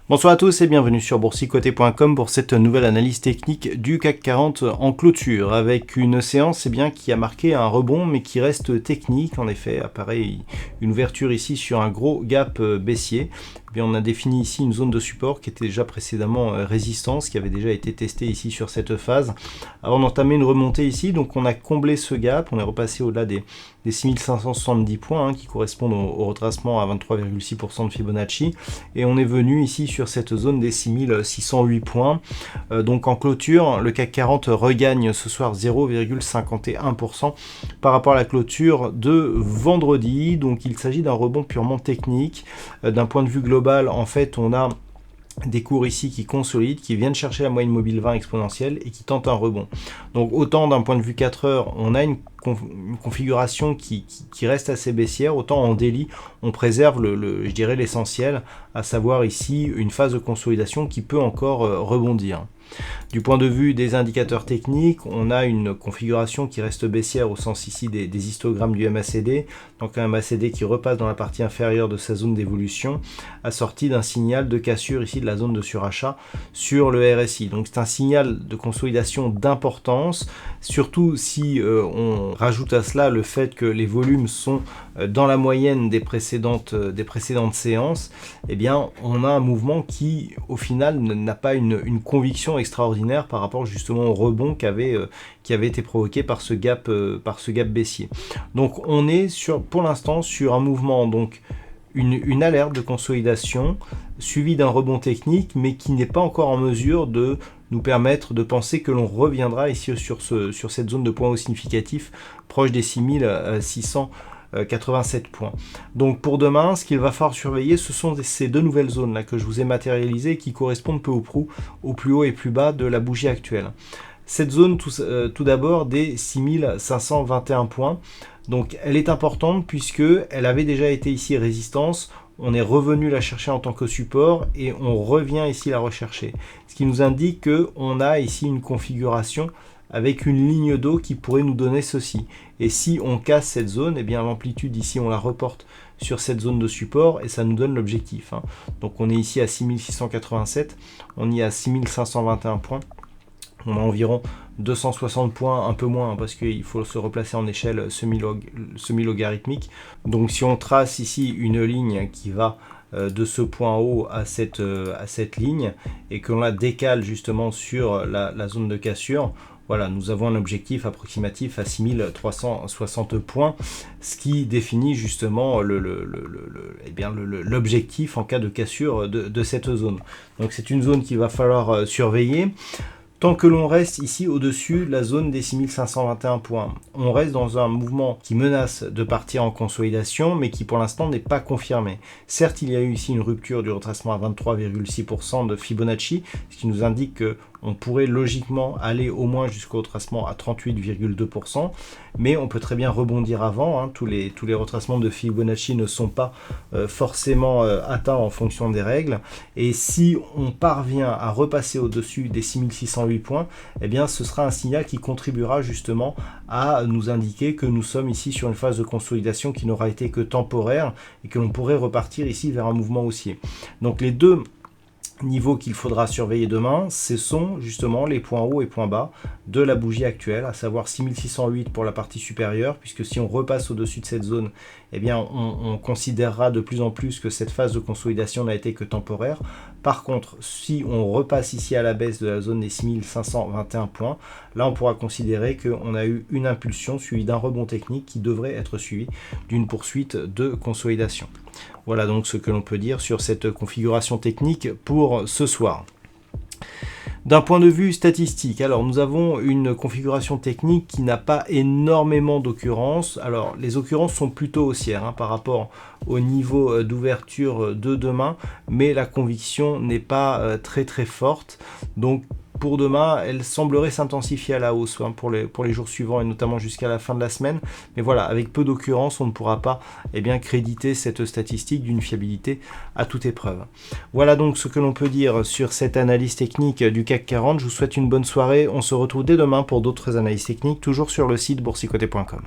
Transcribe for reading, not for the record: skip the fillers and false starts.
Bonsoir à tous et bienvenue sur boursicoté.com pour cette nouvelle analyse technique du CAC 40 en clôture avec une séance qui a marqué un rebond mais qui reste technique. En effet, apparaît une ouverture ici sur un gros gap baissier. On a défini ici une zone de support qui était déjà précédemment résistance, qui avait déjà été testée ici sur cette phase avant d'entamer une remontée ici. Donc on a comblé ce gap, on est repassé au-delà des 6570 points qui correspondent au retracement à 23,6% de Fibonacci, et on est venu ici sur cette zone des 6608 points. Donc en clôture, le CAC 40 regagne ce soir 0,51% par rapport à la clôture de vendredi. Donc il s'agit d'un rebond purement technique. D'un point de vue global, en fait, on a des cours ici qui consolident, qui viennent chercher la moyenne mobile 20 exponentielle et qui tentent un rebond. Donc autant d'un point de vue 4 heures, on a une configuration qui reste assez baissière, autant en daily, on préserve je dirais l'essentiel, à savoir ici une phase de consolidation qui peut encore rebondir. Du point de vue des indicateurs techniques, on a une configuration qui reste baissière au sens ici des histogrammes du MACD, donc un MACD qui repasse dans la partie inférieure de sa zone d'évolution, assorti d'un signal de cassure ici de la zone de surachat sur le RSI. Donc c'est un signal de consolidation d'importance, surtout si on rajoute à cela le fait que les volumes sont dans la moyenne des précédentes séances. On a un mouvement qui au final n'a pas une conviction extraordinaire par rapport justement au rebond qui avait été provoqué par ce gap baissier. Donc on est pour l'instant sur un mouvement, donc une alerte de consolidation suivie d'un rebond technique, mais qui n'est pas encore en mesure de nous permettre de penser que l'on reviendra ici sur cette zone de points hauts significatifs proche des 6687 points. Donc pour demain, ce qu'il va falloir surveiller, ce sont ces deux nouvelles zones là que je vous ai matérialisées, qui correspondent peu ou prou au plus haut et plus bas de la bougie actuelle. Cette zone tout d'abord des 6521 points, donc elle est importante puisque elle avait déjà été ici résistance. On est revenu la chercher en tant que support et on revient ici la rechercher, ce qui nous indique qu'on a ici une configuration avec une ligne d'eau qui pourrait nous donner ceci. Et si on casse cette zone, l'amplitude ici on la reporte sur cette zone de support et ça nous donne l'objectif. Donc on est ici à 6687, on y est à 6521 points. On a environ 260 points, un peu moins, parce qu'il faut se replacer en échelle semi-logarithmique. Donc si on trace ici une ligne qui va de ce point haut à cette ligne, et que l'on la décale justement sur la zone de cassure, voilà, nous avons un objectif approximatif à 6360 points, ce qui définit justement l'objectif en cas de cassure de cette zone. Donc c'est une zone qu'il va falloir surveiller. Tant que l'on reste ici au-dessus de la zone des 6521 points, on reste dans un mouvement qui menace de partir en consolidation, mais qui pour l'instant n'est pas confirmé. Certes, il y a eu ici une rupture du retracement à 23,6% de Fibonacci, ce qui nous indique qu'on pourrait logiquement aller au moins jusqu'au retracement à 38,2%, mais on peut très bien rebondir avant. Tous les retracements de Fibonacci ne sont pas forcément atteints en fonction des règles, et si on parvient à repasser au-dessus des 6608 points, ce sera un signal qui contribuera justement à nous indiquer que nous sommes ici sur une phase de consolidation qui n'aura été que temporaire et que l'on pourrait repartir ici vers un mouvement haussier. Donc les deux niveaux qu'il faudra surveiller demain, ce sont justement les points hauts et points bas de la bougie actuelle, à savoir 6608 pour la partie supérieure, puisque si on repasse au-dessus de cette zone, on considérera de plus en plus que cette phase de consolidation n'a été que temporaire. Par contre, si on repasse ici à la baisse de la zone des 6521 points, là on pourra considérer qu'on a eu une impulsion suivie d'un rebond technique qui devrait être suivi d'une poursuite de consolidation. Voilà donc ce que l'on peut dire sur cette configuration technique pour ce soir. D'un point de vue statistique, alors nous avons une configuration technique qui n'a pas énormément d'occurrences. Alors les occurrences sont plutôt haussières par rapport au niveau d'ouverture de demain, mais la conviction n'est pas très forte. Donc pour demain, elle semblerait s'intensifier à la hausse pour les jours suivants et notamment jusqu'à la fin de la semaine. Mais voilà, avec peu d'occurrences, on ne pourra pas créditer cette statistique d'une fiabilité à toute épreuve. Voilà donc ce que l'on peut dire sur cette analyse technique du CAC 40. Je vous souhaite une bonne soirée. On se retrouve dès demain pour d'autres analyses techniques, toujours sur le site boursicoté.com.